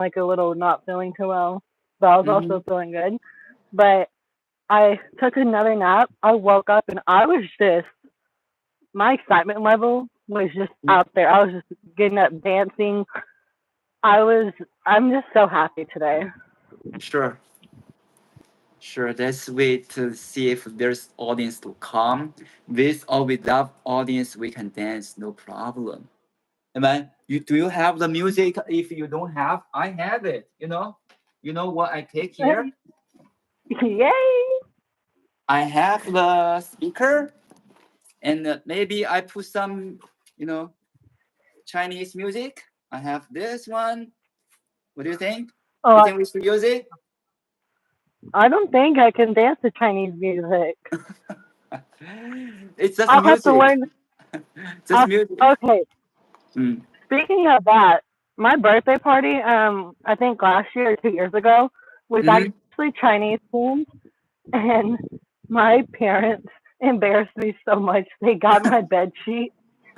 like a little not feeling too well, but I was Mm-hmm. also feeling good. But I took another nap. I woke up and I was just my excitement level was just out there. I was just getting up dancing. I'm just so happy today. Sure, sure. Let's wait to see if there's audience to come. With or without audience, we can dance, no problem. And man, do you have the music? If you don't have, I have it. You know what I take here? Yay! I have the speaker, and maybe I put some, you know, Chinese music. I have this one. What do you think? Oh, You think we should use it? I don't think I can dance to Chinese music. It's just I'll have to music. learn. Just music. Okay, Mm. speaking of that, my birthday party, I think last year or 2 years ago, was Hmm. actually Chinese themed, and my parents embarrassed me so much. They got my bed sheet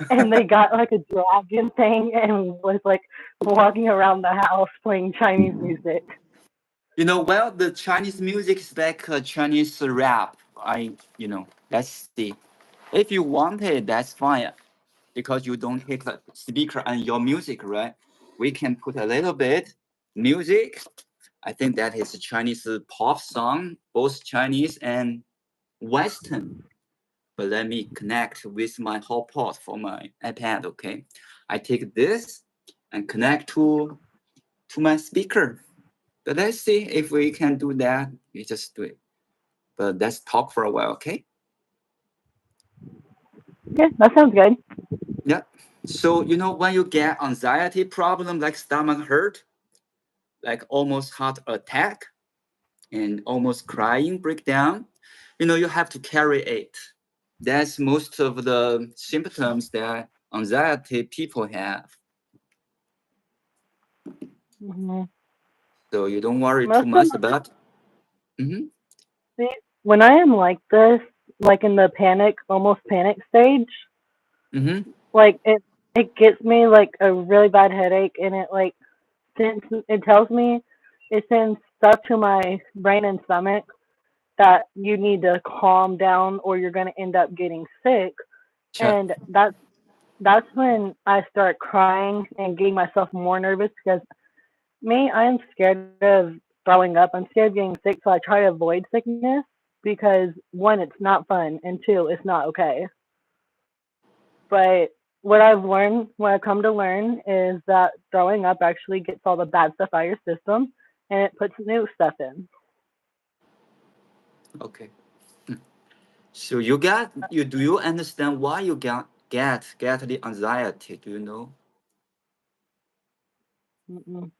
and they got like a dragon thing and was like walking around the house playing Chinese music. Well, the Chinese music is like Chinese rap. Let's see. If you want it, that's fine because you don't take the speaker and your music, right? We can put a little bit music. I think that is a Chinese pop song, both Chinese and Western. But let me connect with my hotspot for my iPad. Okay, I take this and connect to my speaker. But let's see if we can do that. We just do it. But let's talk for a while, okay? Yeah, that sounds good. Yeah. So when you get anxiety problem like stomach hurt, like almost heart attack, and almost crying breakdown, you have to carry it. That's most of the symptoms that anxiety people have. Hmm. So you don't worry too Most of much about. Mm-hmm. my, when I am like this, like in the panic, almost panic stage, Mm-hmm. like it gets me like a really bad headache, and it like sends it tells me it sends stuff to my brain and stomach that you need to calm down or you're going to end up getting sick. Sure. And that's when I start crying and getting myself more nervous because me, I am scared of throwing up. I'm scared of getting sick, so I try to avoid sickness because one, it's not fun, and two, it's not okay. But what I've come to learn is that throwing up actually gets all the bad stuff out of your system and it puts new stuff in. Okay. So do you understand why you get the anxiety? Do you know? Mm-mm.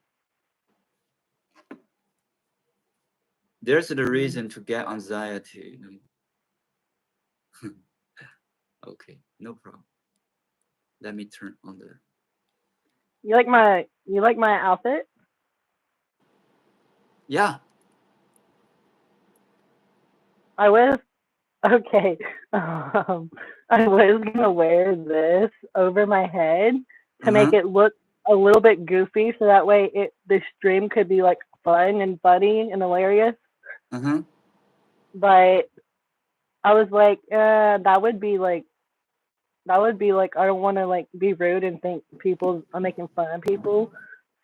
There's the Mm. reason to get anxiety. Okay, no problem. Let me turn on the. You like my outfit? Yeah. I was okay. I was gonna wear this over my head to make Uh-huh. it look a little bit goofy, so that way the stream could be like fun and funny and hilarious. Uh-huh. But I was like, that would be like I don't want to like be rude and think people I'm making fun of people,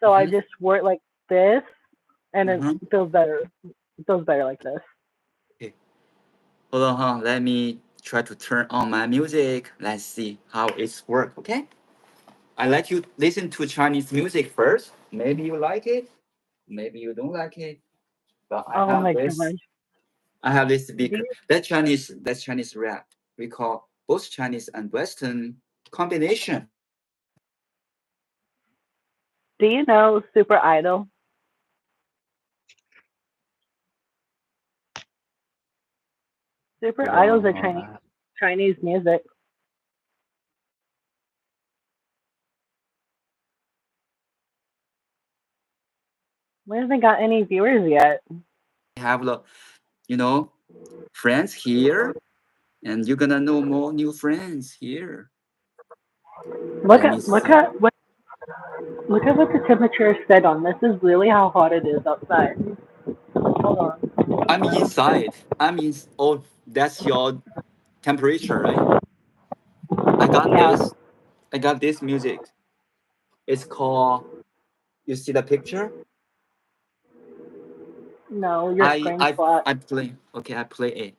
so I Uh-huh. just wore it like this, and it Uh-huh. feels better. It feels better like this. Okay. Hold on, huh? Let me try to turn on my music. Let's see how it's work, okay? I let you listen to Chinese music first. Maybe you like it, maybe you don't like it. But I Oh have my this. gosh. I have this Do speaker. you, That's Chinese rap. We call both Chinese and Western combination. do you know Super Idol? Super Hold on, Idol's a huh? Chinese music. We haven't got any viewers yet. I have the you know friends here, and you're gonna know more new friends here. Look Let me at look see. at Look at what the temperature said on this. Is really how hot it is outside. Hold on. I'm inside. I'm in. Oh, that's your temperature, right? I got Yeah. this. I got this music. It's called. You see the picture? No, your I screen's I black. I play. Okay, I play it.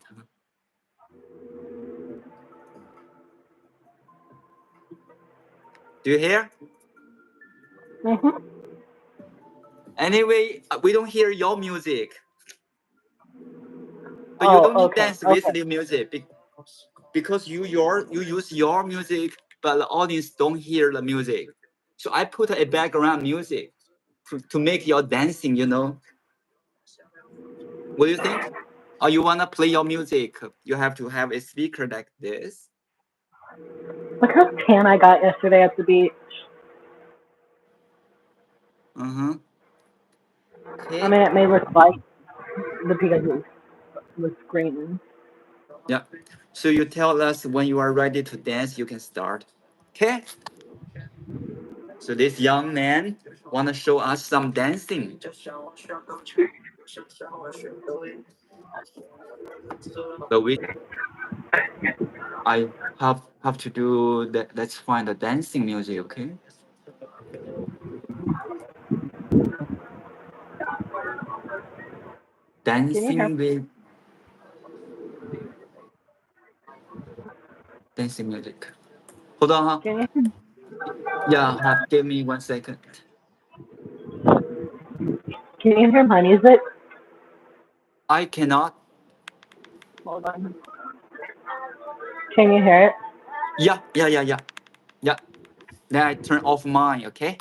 Do you hear? Mhm. Anyway, we don't hear your music, so you Oh, don't need okay. dance with Okay. the music because you use your music, but the audience don't hear the music. So I put a background music to make your dancing. What do you think? Or you wanna play your music? You have to have a speaker like this. Look how tan I got yesterday at the beach. Uh-huh. I Okay. mean, it may look like the because it was green. Yeah. So you tell us when you are ready to dance, you can start. Okay. So this young man wanna show us some dancing. But I have to do that. Let's find the dancing music, okay? Can you hear? Dancing with dancing music. Hold on, huh? Can you? Yeah, give me 1 second. Can you hear my music? I cannot. Hold on. Can you hear it? Yeah. Then I turn off mine, okay?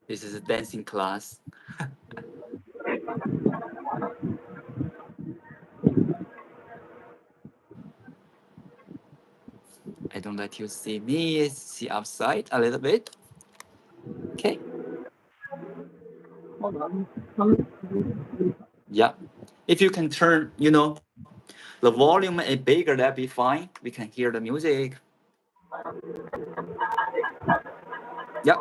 This is a dancing class. I don't let you see me. See outside a little bit. Okay. Hold on. Yeah. If you can turn, the volume is bigger, that'd be fine. We can hear the music. Yeah.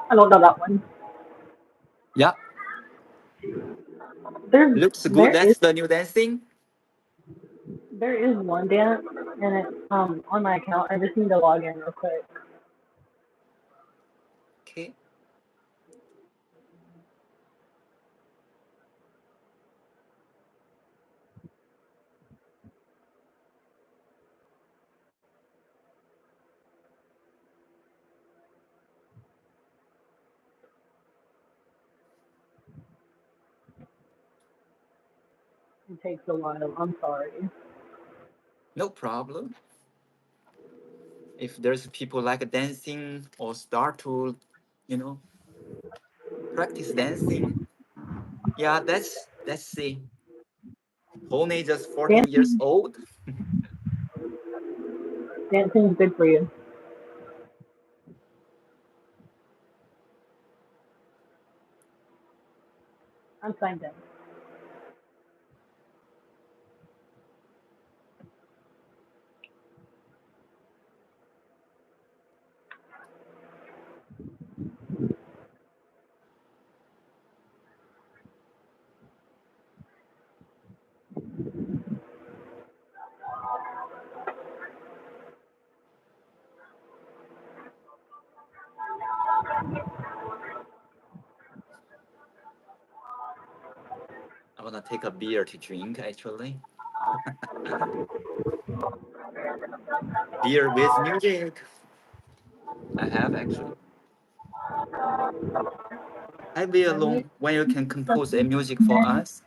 I don't know that one. Yeah. There, Looks good. there is, That's the new dancing. there is one dance, and it's on my account. I just need to log in real quick. Okay. It takes a while. I'm sorry. No problem. If there's people like dancing or start to, you know, practice dancing. Yeah, that's see. Pony just 14 years Dancing, old. dancing is good for you. I'm signed in. I wanna take a beer to drink. Actually, beer with music. I have actually. I be I need alone when you can compose a music for something. us.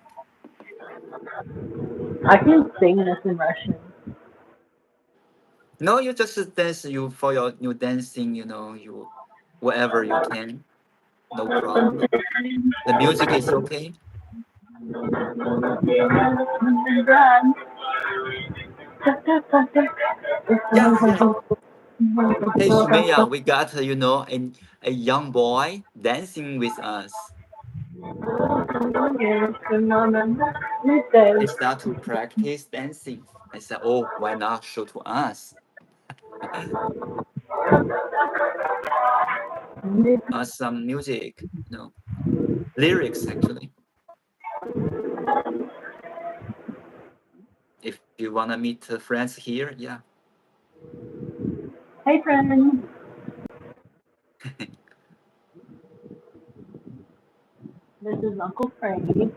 I can sing this in Russian. No, you just dance you for your new dancing. You whatever you can. No problem. The music is okay. Yeah, yeah. Hey, Shumeya, we got a young boy dancing with us. He start to practice dancing. I said, oh, why not show to us? Some music, lyrics actually. If you wanna meet friends here, yeah. Hey friends, this is Uncle Frankie.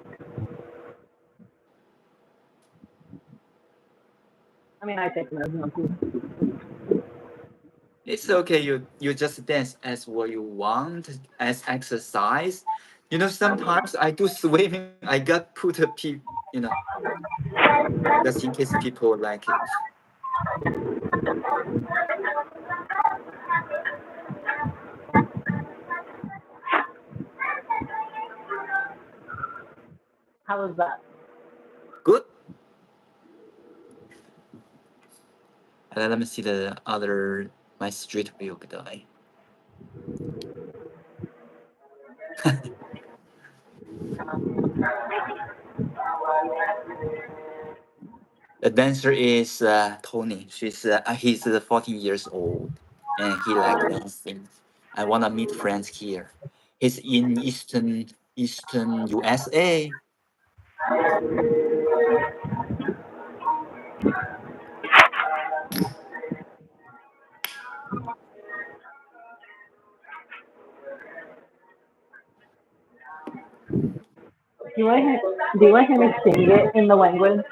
I mean, I take him as an uncle. It's okay. You just dance as what you want as exercise. Sometimes I do swimming. I got put just in case people like it. How was that? Good. And then let me see the other my street view guy. The dancer is Tony. He's 14 years old, and he like dancing. I wanna meet friends here. He's in Eastern USA. Do you want to hear, do you want to hear me sing it in the language?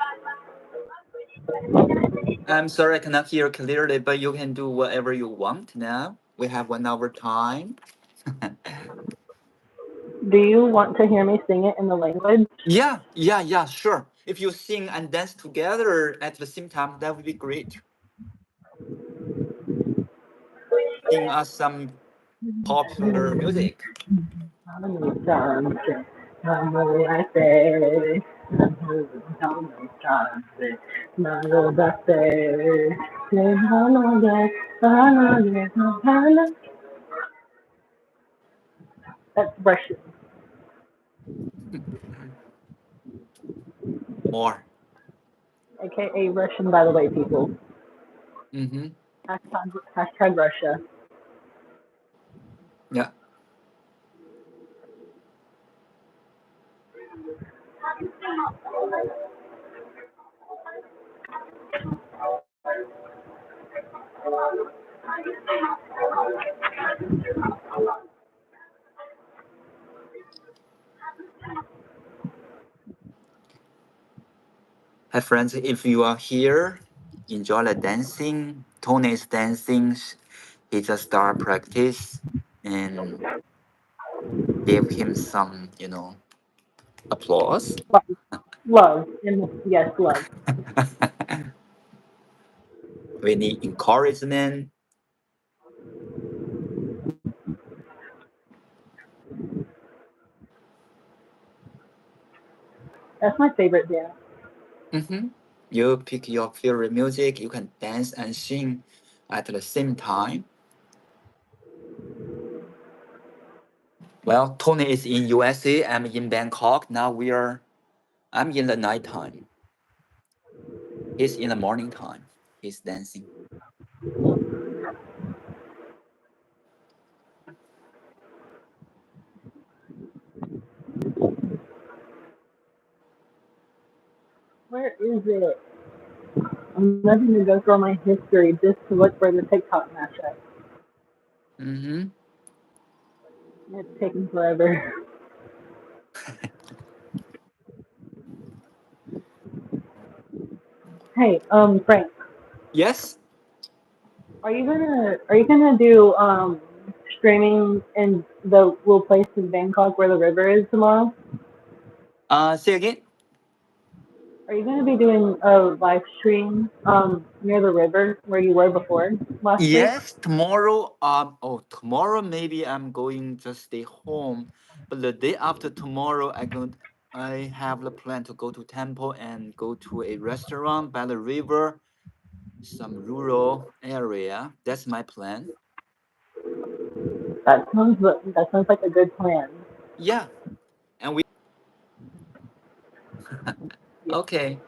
I'm sorry I cannot hear clearly, but you can do whatever you want now. We have 1 hour time. Do you want to hear me sing it in the language? Yeah, yeah, yeah, sure. If you sing and dance together at the same time, that would be great. Sing us some popular music. That's Russian, More. aka Russian, by the way, people. Mm-hmm. Hashtag Russia. Yeah. Hi, friends. If you are here, enjoy the dancing. Tony is dancing. He just start practice and give him some, applause. Love, love, and yes, love. We need encouragement. That's my favorite dance. Mm-hmm. You pick your favorite music. You can dance and sing at the same time. Well, Tony is in USA. I'm in Bangkok. Now I'm in the nighttime. He's in the morning time. He's dancing. Where is it? I'm having to go through all my history just to look for the TikTok mashup. Mm-hmm. It's taking forever. Hey, Frank, Yes. are you gonna do streaming in the little place in Bangkok where the river is tomorrow? Say again. Are you gonna be doing a live stream near the river where you were before last week? Yes, tomorrow. Oh, tomorrow maybe I'm going just stay home, but the day after tomorrow, I have the plan to go to temple and go to a restaurant by the river, some rural area. That's my plan. That sounds like a good plan. Yeah, and we. Yeah. Okay.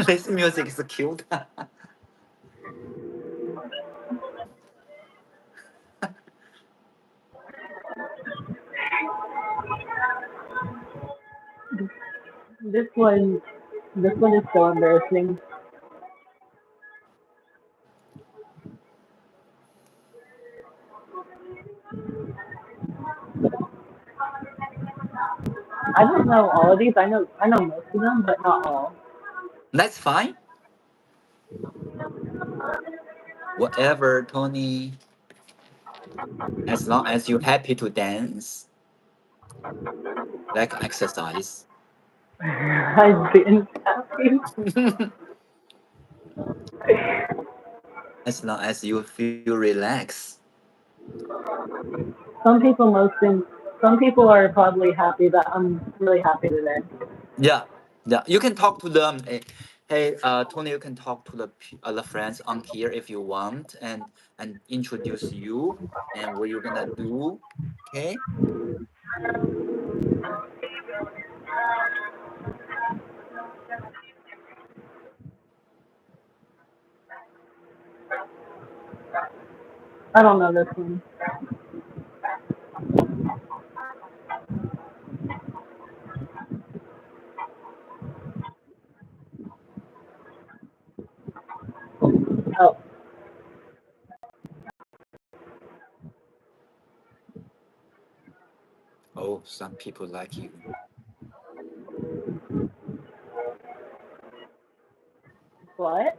This music is cute. This one, this one is so embarrassing. I don't know all of these. I know most of them, but not all. That's fine. Whatever, Tony. As long as you're happy to dance, like exercise. I didn't happy. As long as you feel relaxed. Some people most in, some people are probably happy that I'm really happy today. Yeah, yeah. You can talk to them. Hey, Tony, you can talk to the friends on here if you want, and introduce you and what you're gonna do. Okay. I don't know this one. Oh, Oh, some people like you. what?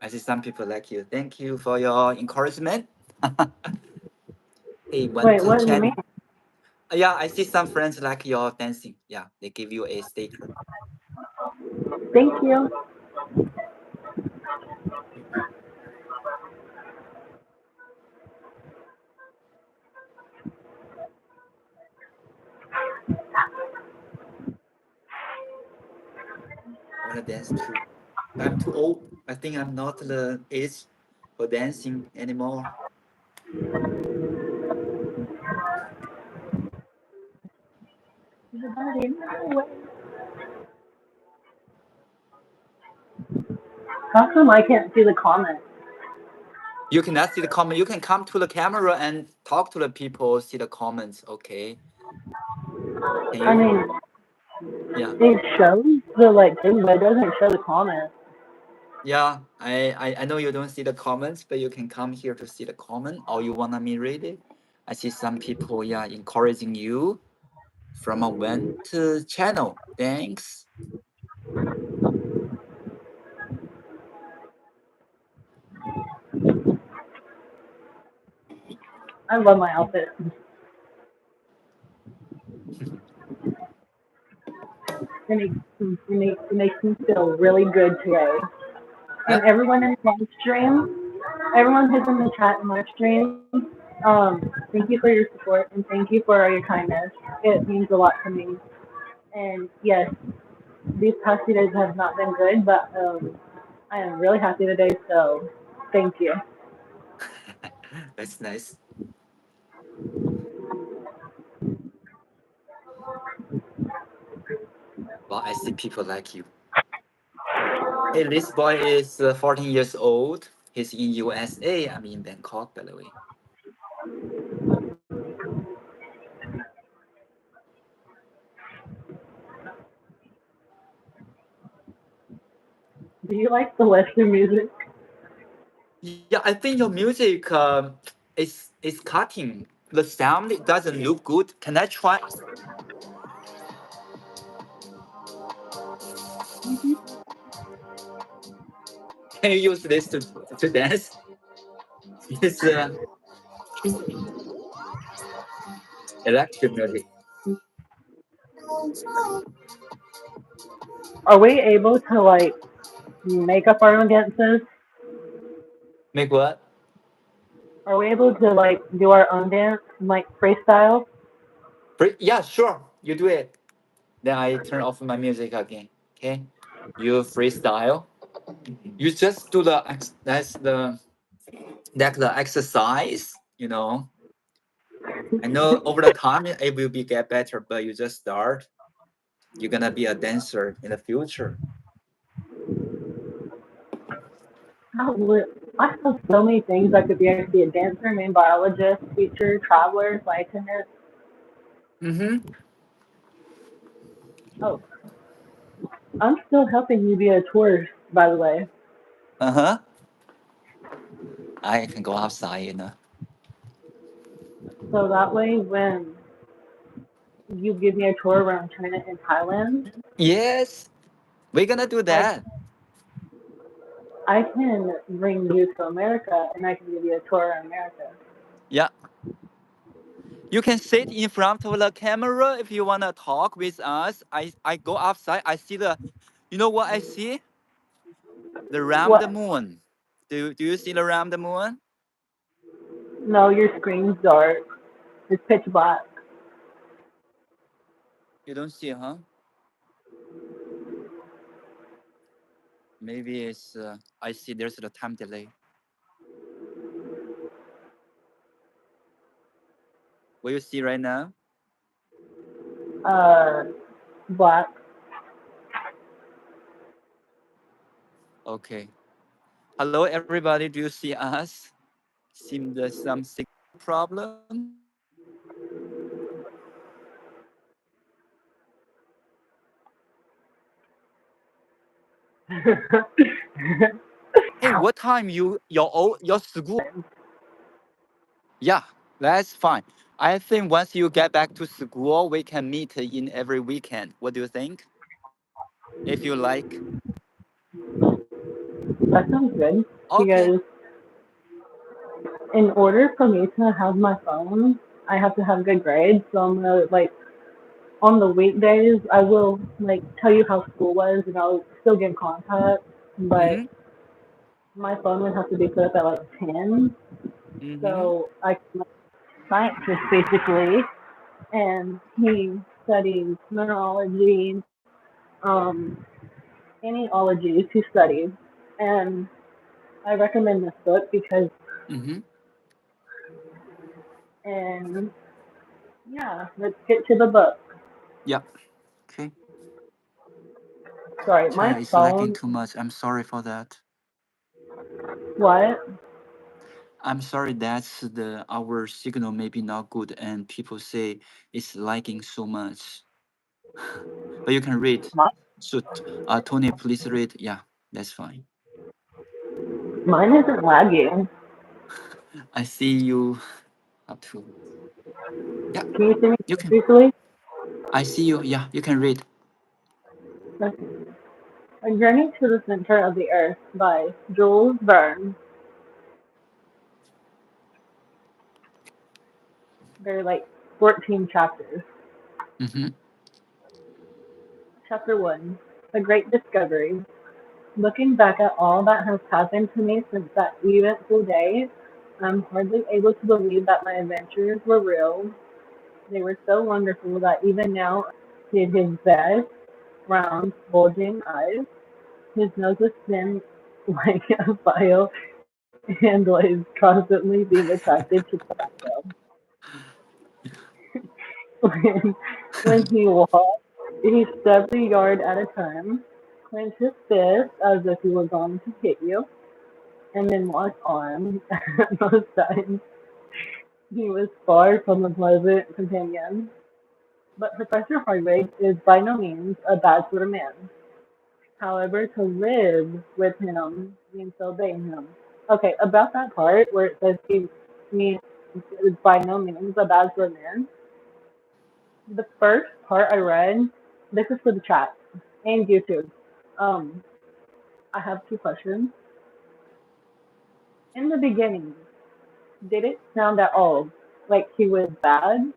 I see some people like you. Thank you for your encouragement. Hey, want Wait, to what do you chat? mean? Yeah, I see some friends like your dancing. Yeah, they give you a sticker. Thank you. I wanna dance too. I'm too old. I think I'm not the age for dancing anymore. How come I can't see the comments? You cannot see the comment. You can come to the camera and talk to the people, see the comments. Okay. Can I you? mean, Yeah. it shows the like thing, but it doesn't show the comments. Yeah. I know you don't see the comments, but you can come here to see the comment or you wanna me read it. I see some people, yeah, encouraging you from a went channel. Thanks. I love my outfit. It makes me feel really good today. And Yeah. everyone in the live stream, everyone who's in the chat and live stream, thank you for your support and thank you for all your kindness. It means a lot to me. And yes, these past few days have not been good, but I am really happy today. So thank you. That's nice. Well, I see people like you. Hey, this boy is 14 years old. He's in USA. I'm in Bangkok, by the way. Do you like the Western music? Yeah, I think your music is cutting. The sound it doesn't look good. Can I try? Can you use this to dance? It's electric music. Are we able to like make up our own dances? Make what? Are we able to like do our own dance, like freestyle? Yeah, sure. You do it. Then I turn off my music again. Okay. You freestyle. You just do that's the exercise. I know over the time it will be get better, but you just start. You're gonna be a dancer in the future. How li- I have so many things I could be. I could be a dancer, marine biologist, teacher, traveler, scientist. Mm-hmm. Oh, I'm still helping you be a tourist, by the way. Uh-huh. I can go outside. So that way, when you give me a tour around China and Thailand, Yes, we're gonna do I that. I can bring you to America and I can give you a tour around America. Yeah. You can sit in front of the camera if you wanna talk with us. I go outside. I see the. You know what I see? The round What? moon. Do you see the round moon? No, your screen's dark. It's pitch black. You don't see, huh? Maybe it's. I see. There's a time delay. What you see right now? Uh, black. Okay. Hello, everybody. Do you see us? Seem there's some signal problem. Hey, Ow. what time your school? Yeah, that's fine. I think once you get back to school, we can meet in every weekend. What do you think? If you like. That sounds good Okay. because in order for me to have my phone, I have to have good grades. So I'm gonna like on the weekdays I will like tell you how school was and I'll still get in contact, but Mm-hmm. my phone would have to be put up at like 10 Mm-hmm. so I can like, scientist basically and he studies mineralogy, um, any ologies he studies and I recommend this book because Mm-hmm. and yeah, let's get to the book. Yeah. Okay. Sorry, my China is lagging phone. too much. I'm sorry for that. What? I'm sorry that's the our signal maybe not good and people say it's lagging so much. But you can read. My, So Tony, please read. Yeah, that's fine. mine isn't lagging. I see you up to. Yeah, Can you see me you can. briefly? I see you. Yeah, you can read. Okay. A Journey to the Center of the Earth by Jules Verne. There are like 14 chapters. Mm-hmm. Chapter 1 A Great Discovery. Looking back at all that has happened to me since that eventful day, I'm hardly able to believe that my adventures were real. They were so wonderful that even now I see his vast, round, bulging eyes. His nose was thin like a file and was constantly being attracted to tobacco. When, when he walked, he stepped a yard at a time, clenched his fist as if he were going to hit you, and then walked on. Most times he was far from a pleasant companion. But Professor Hardwick is by no means a bad sort of man. However, to live with him means to obey him. Okay, about that part where it says he means is by no means a bachelor man, the first part I read, this is for the chat and YouTube. Um, I have two questions. In the beginning, did it sound at all like he was bad,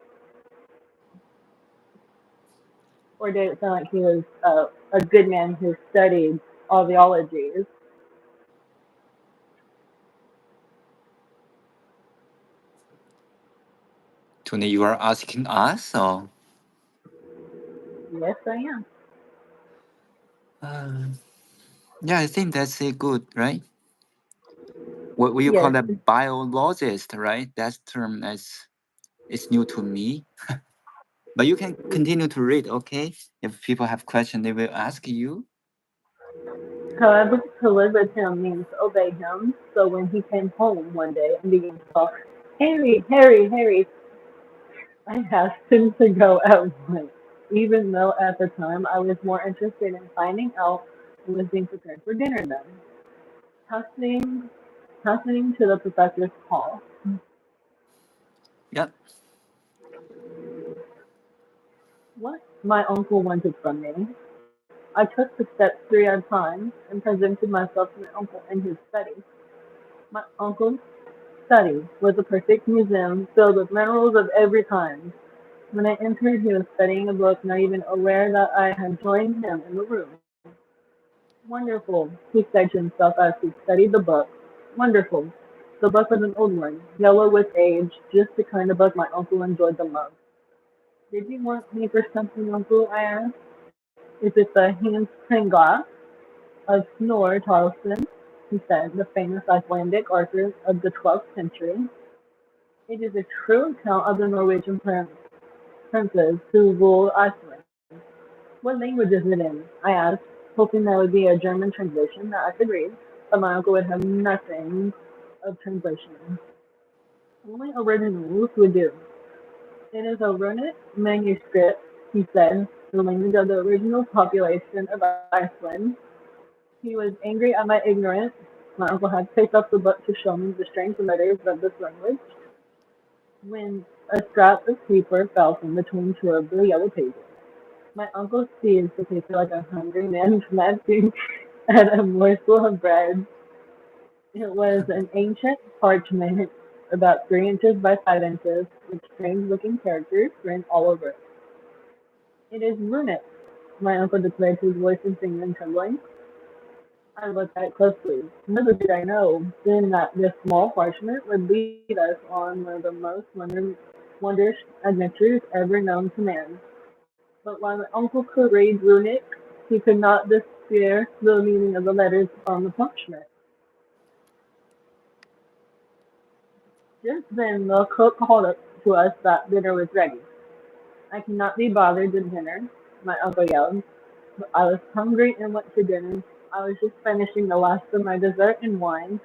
or did it sound like he was a good man who studied all the ologies? Tony, you are asking us, or Yes, I am. uh, yeah, I think that's a good, right? What you call Yes, that biologist, right? That term is new to me. But you can continue to read, okay? If people have questions, they will ask you. however, to live with him means to obey him. So when he came home one day and began to call, Harry, Harry, Harry, I asked him to go at once, even though at the time I was more interested in finding out what was being prepared for dinner then. Hastening, hastening to the professor's hall. Yep. What my uncle wanted from me. I took the steps three at a time and presented myself to my uncle in his study. My uncle's study was a perfect museum filled with minerals of every kind. When I entered, he was studying a book, not even aware that I had joined him in the room. Wonderful, he said to himself as he studied the book. Wonderful. The book was an old one, yellow with age, just the kind of book my uncle enjoyed the most. Did you want me for something, uncle? I asked. Is it the Hans Pringlas of Snorre Tarleton? He said, the famous Icelandic author of the 12th century. It is a true account of the Norwegian princes who ruled Iceland. What language is it in? I asked, hoping that would be a German translation that I could read, but my uncle would have nothing of translation. Only originals would do. It is a runic manuscript, he said, the language of the original population of Iceland. He was angry at my ignorance. My uncle had picked up the book to show me the strange letters of this language when a scrap of paper fell from between two of the yellow pages. My uncle seized the paper like a hungry man snatching at a morsel of bread. It was an ancient parchment about 3 inches by 5 inches, with strange looking characters written all over it. It is runic, my uncle declared, his voice in singing and trembling. I looked at it closely. Little did I know then that this small parchment would lead us on one of the most wondrous adventures ever known to man. But while my uncle could read runic, he could not decipher the meaning of the letters on the parchment. Just then the cook called up to us that dinner was ready. I cannot be bothered with dinner, my uncle yelled. But I was hungry and went to dinner. I was just finishing the last of my dessert and wine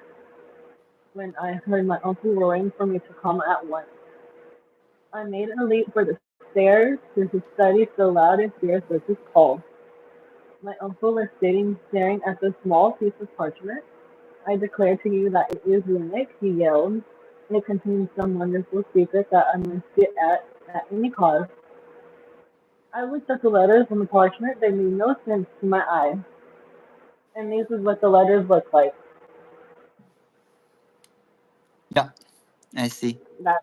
when I heard my uncle roaring for me to come at once. I made a leap for the stairs to his study so loud and fierce was his call. My uncle was sitting staring at the small piece of parchment. I declare to you that it is runic, he yelled. It contains some wonderful secret that I must get at any cost. I looked at the letters on the parchment. They made no sense to my eye. And this is what the letters look like. Yeah, I see. That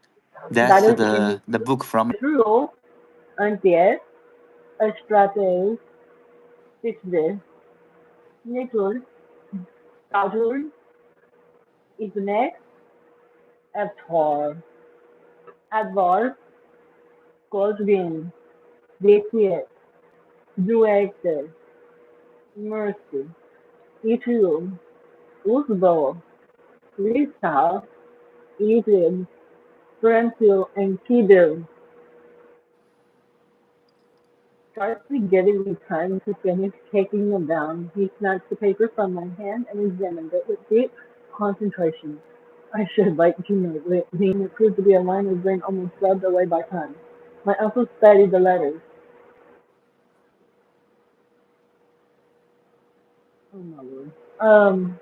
That's that is the book from. True, Antier, Astrates, Sixde, Nitul, Tajur, Isnek, Evtor, Advar, Kozvin, Dekiet, Duekte, Mercy, Itu, Uzbo, Lisa, Idib, Brentil, and Kidu. Scarcely giving me time to finish taking them down, he snatched the paper from my hand and examined it with deep concentration. I should like to know that it proved to be a line of grain almost rubbed away by time. My uncle studied the letters. Oh my lord. Um,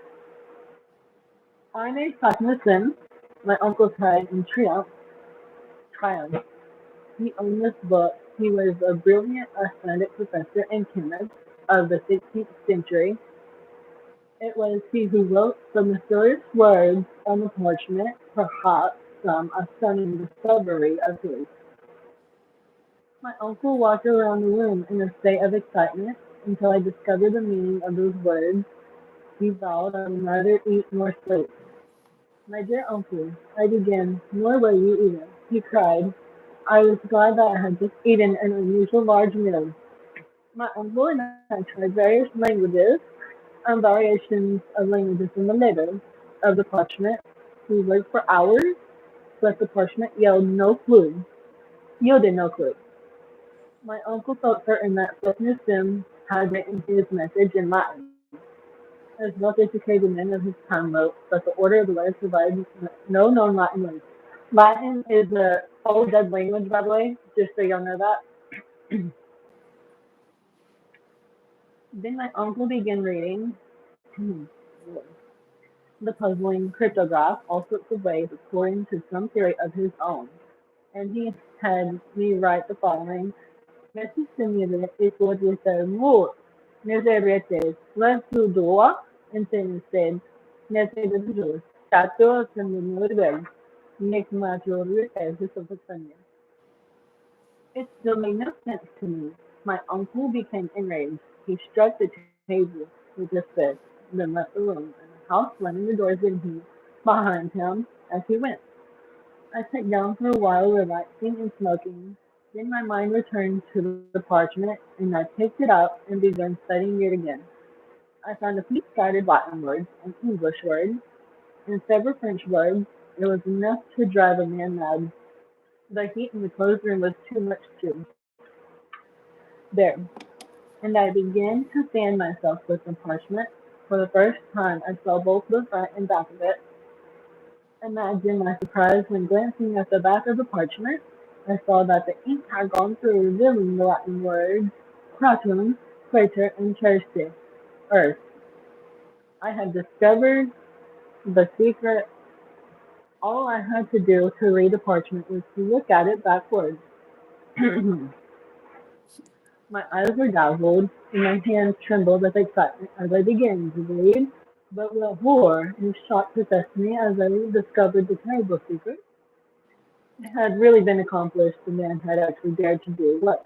I made Fatma Sim. My uncle cried in triumph. He owned this book. He was a brilliant Icelandic professor and chemist of the 16th century. It was he who wrote the mysterious words on the parchment, perhaps some a stunning discovery of his. My uncle walked around the room in a state of excitement until I discovered the meaning of those words. He vowed I would neither eat nor sleep. My dear uncle, I began, nor will you either, he cried. I was glad that I had just eaten an unusual large meal. My uncle and I tried various languages and variations of languages in the letter of the parchment. We worked for hours, but the parchment yielded no clue. My uncle felt certain that Fitness Sim had written his message in Latin. As most educated men of his time wrote, but the order of the letters provides no known Latin words. Latin is a old dead language, by the way, just so y'all know that. Then my uncle began reading the puzzling cryptograph all sorts of ways according to some theory of his own. And he had me write the following. Messi simile equal with the more Neseretes, Lensu Dua, and Senised, Neseretus, Tato, Seminole, Nick Major, as his of the It still made no sense to me. My uncle became enraged. He struck the table with his fist, then left the room, and the house slamming the doors behind him as he went. I sat down for a while, relaxing and smoking. Then my mind returned to the parchment, and I picked it up and began studying it again. I found a few scattered Latin words, an English word, and several French words. It was enough to drive a man mad. The heat in the closed room was too much too. There, and I began to fan myself with the parchment. For the first time, I saw both the front and back of it. Imagine my surprise when glancing at the back of the parchment, I saw that the ink had gone through, revealing the Latin words Kratum, crater, and Cerce, earth. I had discovered the secret. All I had to do to read the parchment was to look at it backwards. My eyes were dazzled, and my hands trembled with excitement as I began to read. But what horror and shock possessed me as I discovered the terrible secret. It had really been accomplished. The man had actually dared to do what?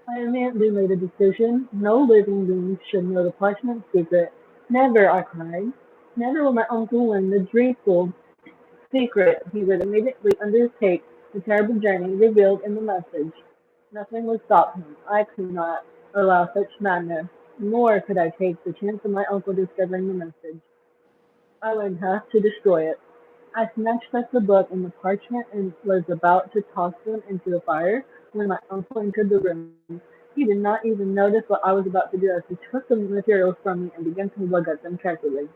I immediately made a decision. No living being should know the parchment secret. Never, I cried. Never will my uncle learn the dreadful secret. He would immediately undertake the terrible journey revealed in the message. Nothing would stop him. I could not allow such madness, nor could I take the chance of my uncle discovering the message. I would have to destroy it. I snatched up the book and the parchment and was about to toss them into the fire when my uncle entered the room. He did not even notice what I was about to do as he took the materials from me and began to look at them carefully.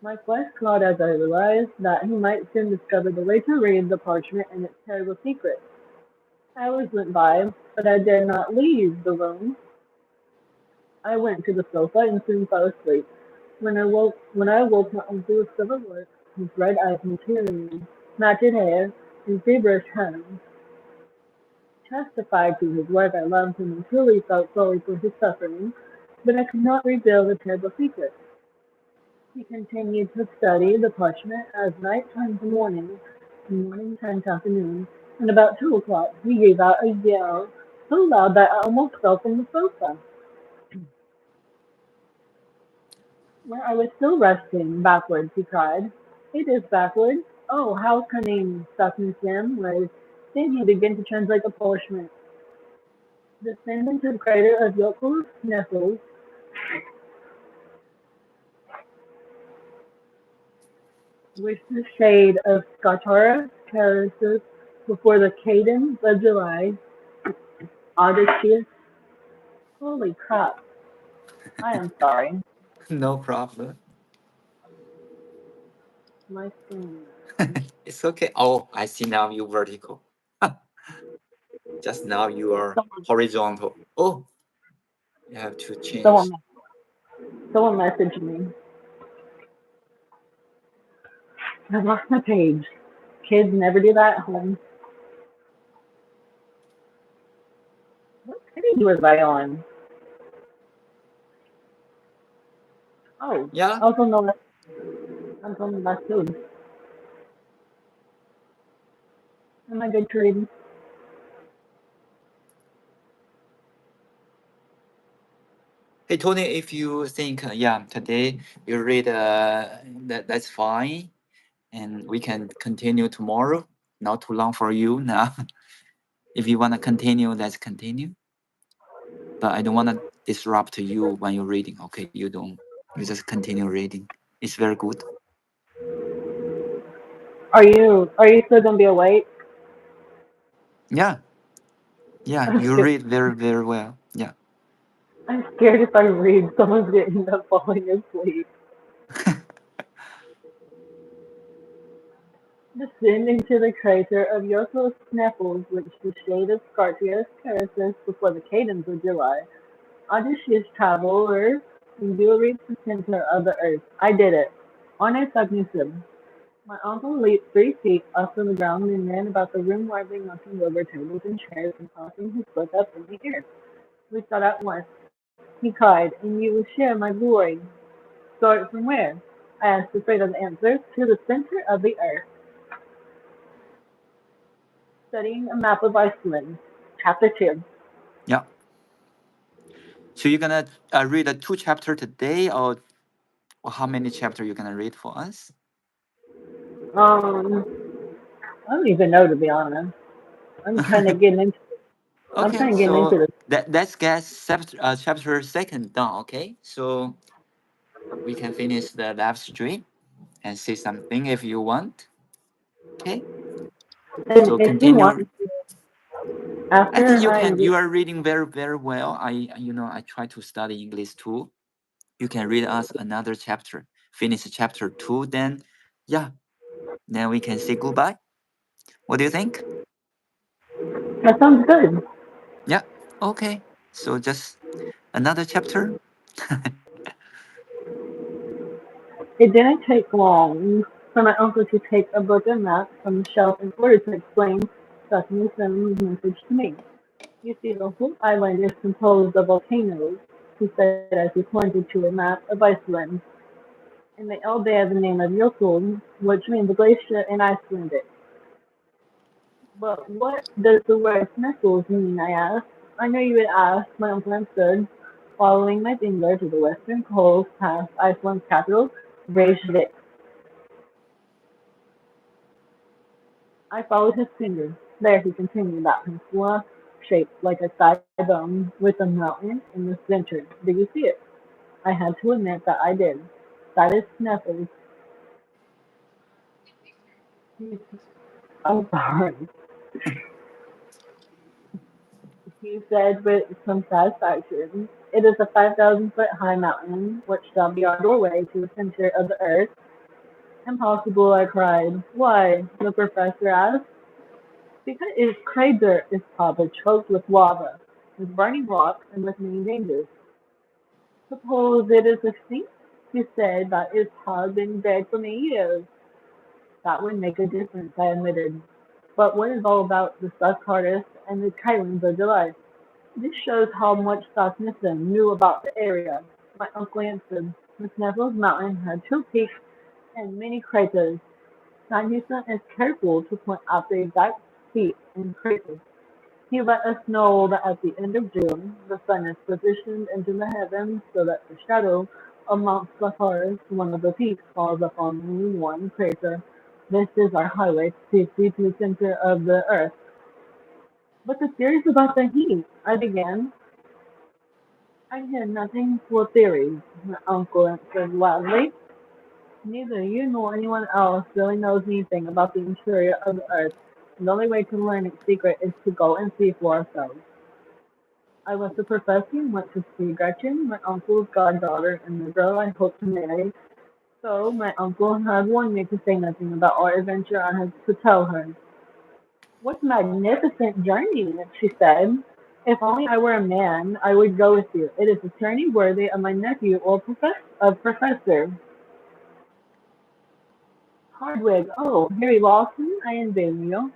My flesh crawled as I realized that he might soon discover the way to read the parchment and its terrible secret. Hours went by, but I dared not leave the room. I went to the sofa and soon fell asleep. When I awoke, my uncle was still at work, his bright eyes materially, matted hair, and feverish hands testified to his work. I loved him and truly felt sorry for his suffering, but I could not reveal the terrible secret. He continued to study the parchment as night turned to morning and morning turned to afternoon, and about 2 o'clock he gave out a yell so loud that I almost fell from the sofa. When I was still resting backwards, he cried, "It is backwards! Oh, how cunning!" Stuffing Sam was. Then he began to translate the parchment. Descendant of crater of Yoku's Nephilim, with the shade of Scatara terraces before the cadence of July, Odysseus. Holy crap. I am sorry. No problem. My screen. It's okay. Oh, I see now you vertical. Just now you are Someone, horizontal. Oh, you have to change. someone. Someone messaged me. I lost my page. Kids never do that at home. What page was I on? Oh, Yeah. I was on the left. I was on the last page. Am I good to read? Hey Tony, if you think yeah today you read that's fine, and we can continue tomorrow. Not too long for you now. If you wanna continue, let's continue. But I don't wanna disrupt you when you're reading. Okay, you don't. You just continue reading. It's very good. Are you still gonna be awake? Yeah, yeah. I'm You scared. read very very well. Yeah. I'm scared if I read, someone's gonna end up falling asleep. Descend into the crater of Yoko's Snaffles, which the shade of Scartius caresses before the cadence of July. Audacious traveler, and you will reach the center of the earth. I did it. Honor Submission. My uncle leaped 3 feet off the ground and ran about the room wildly knocking over tables and chairs and tossing his foot up in the air. We thought at once. He cried, and you will share my glory. Start from where? I asked, afraid of the answer. To the center of the earth. Studying a map of Iceland. Chapter 2. Yeah. So you're gonna read a two chapter today, or how many chapter you're gonna read for us? Um, I don't even know, to be honest. I'm kind of getting into. I'm Okay, kind of getting into so this. let's get chapter second done. Okay, so we can finish the live stream and say something if you want. Okay, And so if you want, continue. I think after you I can. read, You are reading very very well. I try to study English too. You can read us another chapter. Finish chapter two, then yeah, then we can say goodbye. What do you think? that sounds good. Yeah. Okay. So just another chapter. It didn't take long for my uncle to take a book and map from the shelf in order to explain Sesame Sim's message to me. You see, the whole island is composed of volcanoes, he said as he pointed to a map of Iceland, and they all bear the name of Jökull, which means glacier in Icelandic. But what does the word sniffles mean? I asked. I know you would ask, my uncle answered, following my finger to the western coast past Iceland's capital, Reykjavik. I followed his finger. There, he continued, that peninsula shaped like a thigh bone with a mountain in the center. Do you see it? I had to admit that I did. That is Snuffles. I'm sorry, he said with some satisfaction. It is a 5,000 foot high mountain which shall be our doorway to the center of the earth. Impossible, I cried. Why? The professor asked. Because its crater is probably choked with lava, with burning rocks, and with many dangers. Suppose it is extinct? He said that its had been dead for many years. That would make a difference, I admitted. But what is all about the Sub-Carters and the Kylans of July? This shows how much Rasmussen knew about the area. My uncle answered. Miss Neville's mountain had 2 peaks and many craters. Rasmussen is careful to point out the exact peaks and craters. He let us know that at the end of June, the sun is positioned into the heavens so that the shadow of Mount Scartaris, one of the peaks, falls upon only one crater. This is our highway to see to the center of the earth. But the theories about the heat, I began. I hear nothing for theories, my uncle answered loudly. Neither you nor anyone else really knows anything about the interior of the earth. The only way to learn its secret is to go and see for ourselves. I was a professor and went to see Gretchen, my uncle's goddaughter, and the girl I hoped to marry. So my uncle had warned me to say nothing about our adventure I had to tell her. What a magnificent journey, she said. If only I were a man, I would go with you. It is a journey worthy of my nephew or Professor Hardwig. Oh, Harry Lawson, I envy you.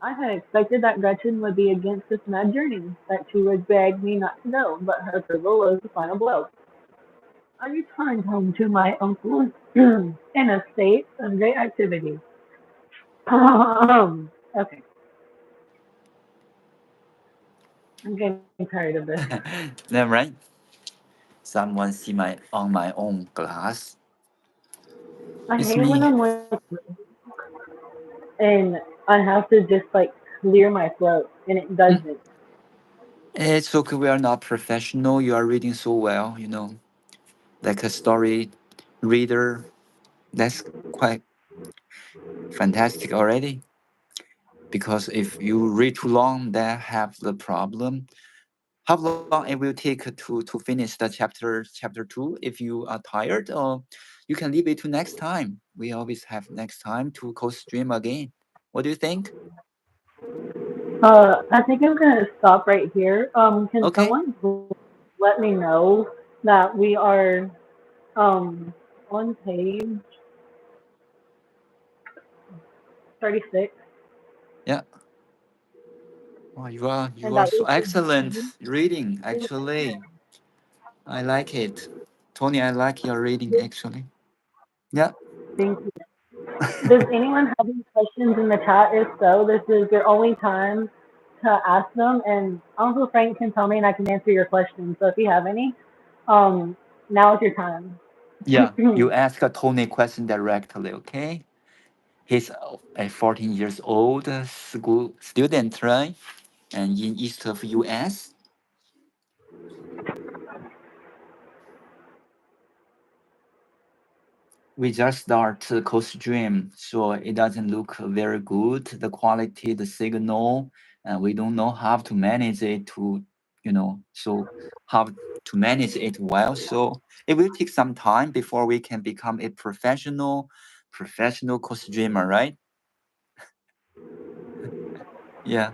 I had expected that Gretchen would be against this mad journey, that she would beg me not to go, but her approval was the final blow. I returned home to my uncle in a state of great activity. Okay, I'm getting tired of this. Then right? Someone see my on my own glass. I It's hate when me. I'm like, and I have to just like clear my throat, and it Mm. doesn't. It's okay. We are not professional. You are reading so well. Like a story reader. That's quite fantastic already. Because if you read too long, that have the problem. How long it will take to finish the chapter two? If you are tired, or you can leave it to next time. We always have next time to co-stream again. What do you think? I think I'm gonna stop right here. Can Okay. someone let me know that we are um on page 36, Yeah. Oh, you and are that so we excellent should. reading. Actually, I like it. Tony, I like your reading. Actually. Yeah. Thank you. Does anyone have any questions in the chat? If so, this is your only time to ask them, and Uncle Frank can tell me, and I can answer your questions. So if you have any, um, now is your time. Yeah. You ask a Tony question directly. Okay. He's a 14 years old school student, right? And in east of US. We just start Coast Dream, so it doesn't look very good. The quality, the signal, and we don't know how to manage it so how to manage it well. So it will take some time before we can become a professional Coast Dreamer, right? Yeah.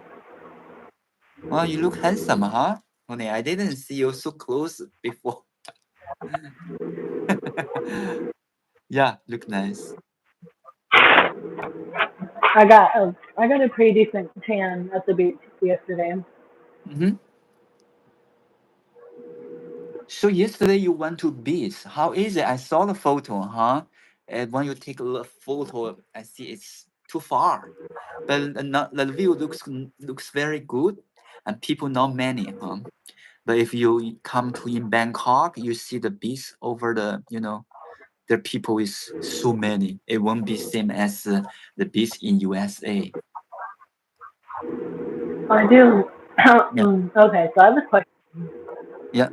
Well, you look handsome, huh? Honey, I didn't see you so close before. Yeah, look nice. I got a pretty decent tan at the beach yesterday. Hmm. So yesterday you went to beach. How is it? I saw the photo, huh? And when you take a photo, I see it's too far, but the view looks very good, and people not many, huh? But if you come to in Bangkok, you see the beach over the people is so many. It won't be same as the beach in USA. I do. Yeah, Okay, so I have a question. yeah.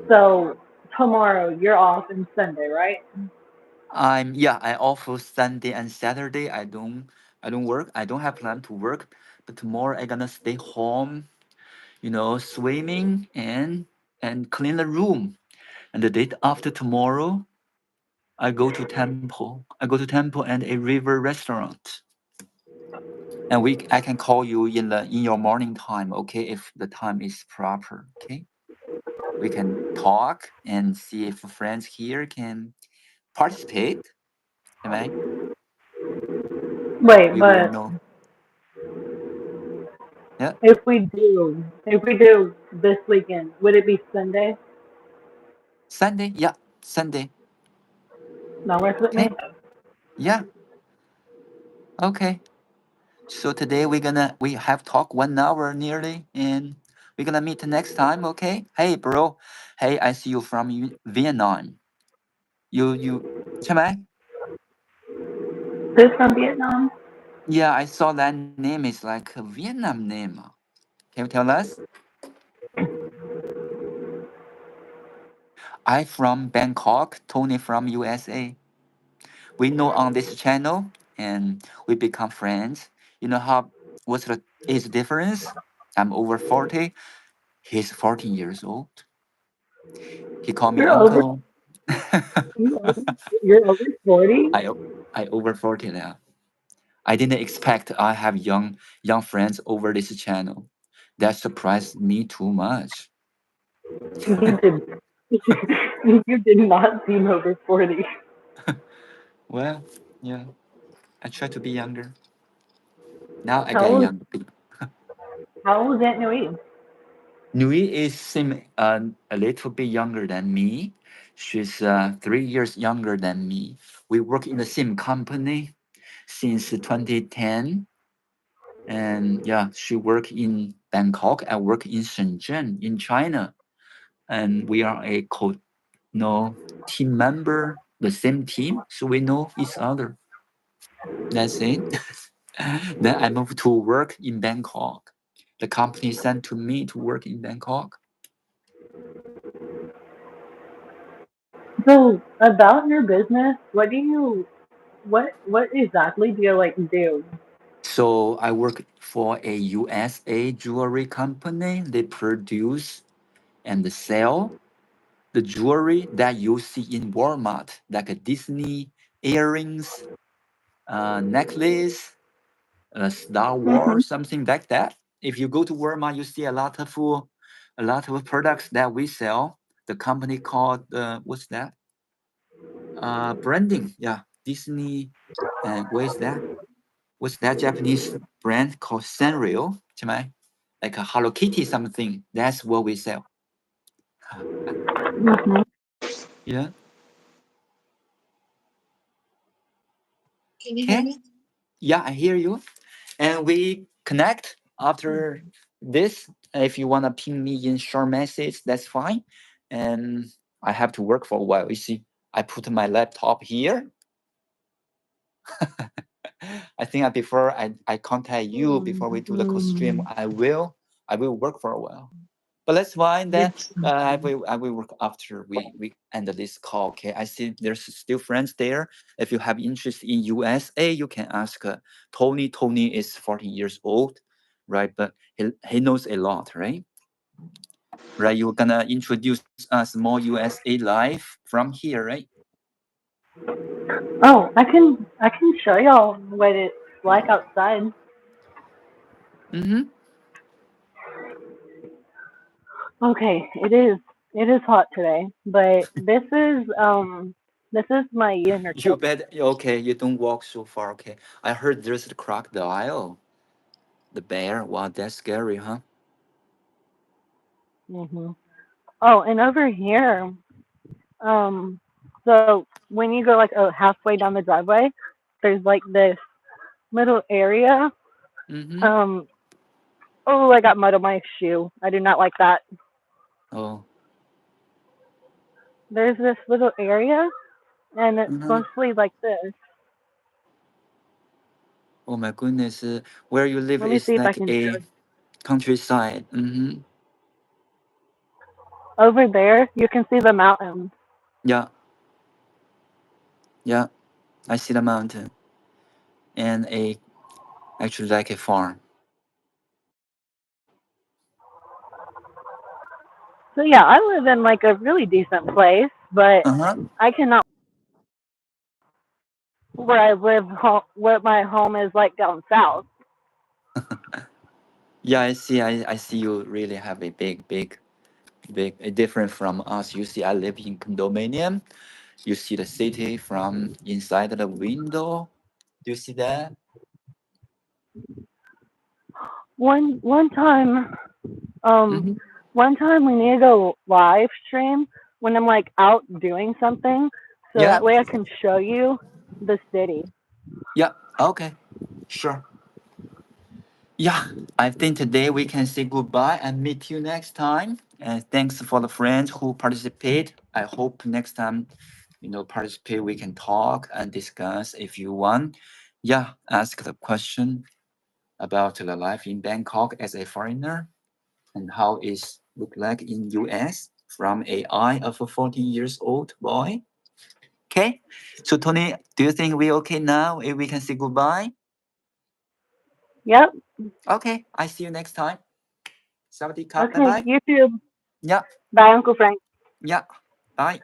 So tomorrow you're off and Sunday, right? I offer Sunday and Saturday. I don't work. I don't have plan to work. But tomorrow I gonna stay home, swimming and clean the room. And the day after tomorrow, I go to temple. I go to temple and a river restaurant. And I can call you in your morning time, okay? If the time is proper, okay? We can talk and see if friends here can participate. Am I? Wait, We will but know. Yeah. if we do this weekend, would it be Sunday? Sunday, yeah, Sunday. Not work with me. Okay, yeah, okay. So today we have talked 1 hour nearly, and we're gonna meet next time. Okay. Hey, bro. Hey, I see you from Vietnam. You, Chame? This from Vietnam. Yeah, I saw that name is like a Vietnam name. Can you tell us? I from Bangkok. Tony from USA. We know on this channel, and we become friends. You know how what's the age difference? I'm over 40. He's 14 years old. He called me You're over. uncle. You're over 40. I I over 40 now. I didn't expect I have young friends over this channel. That surprised me too much. You did. You did not seem over 40. Well, yeah, I try to be younger. Now I How get old? young. How old is Aunt Nui? Nui is a little bit younger than me. She's 3 years younger than me. We work in the same company since 2010. And yeah, she work in Bangkok. I work in Shenzhen in China. And we are a no team member, the same team. So we know each other. That's it. Then I moved to work in Bangkok. The company sent to me to work in Bangkok. So about your business, what exactly do you like do? So I work for a USA jewelry company. They produce and sell the jewelry that you see in Walmart, like a Disney earrings, necklace, Star Mhm. Wars, something like that. If you go to Walmart, you see a lot of products that we sell. The company called what's that? Branding. Yeah, Disney. And what is that? What's that Japanese brand called Sanrio? Like a Hello Kitty something. That's what we sell. Mhm. Yeah. Can you hear Okay. me? Yeah, I hear you. And we connect after this. If you wanna ping me in short message, that's fine. And I have to work for a while. You see, I put my laptop here. I think before I contact you before we do the co stream, I will work for a while. But that's fine. Then Yes. I will work after we end this call. Okay. I see there's still friends there. If you have interest in USA, you can ask Tony. Tony is 40 years old, right? But he knows a lot, right? Right. You're gonna introduce us more USA life from here, right? Oh, I can show y'all what it's like outside. Mm-hmm. Okay, it is hot today, but this is my inner You child. bet. Okay, you don't walk so far. Okay. I heard there's the crocodile, the bear. Wow, that's scary, huh? Hmm. Oh, and over here, um, so when you go like halfway down the driveway, there's like this little area. Mm-hmm. Um, oh, I got mud on my shoe. I do not like that. Oh. There's this little area, and it's Uh-huh. mostly like this. Oh my goodness. Where you live Let me is see if I like can a show. countryside. Mm-hmm. Over there, you can see the mountains. Yeah, yeah. I see the mountain and actually like a farm. So yeah, I live in like a really decent place, but Uh-huh. I cannot where I live, where my home is like down south. Yeah, I see. I see you really have a big, different from us. You see, I live in condominium. You see the city from inside the window. Do you see that? One time, um, Mm-hmm. one time we need to go live stream when I'm like out doing something, so Yeah, that way I can show you the city. yeah. Okay, sure. Yeah, I think today we can say goodbye and meet you next time. And thanks for the friends who participate. I hope next time, participate. We can talk and discuss if you want. Yeah, ask the question about the life in Bangkok as a foreigner and how it look like in US from a eye of a 14 years old boy. Okay, so Tony, do you think we okay now? If we can say goodbye? Yep. Okay, I see you next time. Sawadee ka. Bye Okay. bye. You too. Yeah. Bye, Uncle Frank. Yeah. Bye.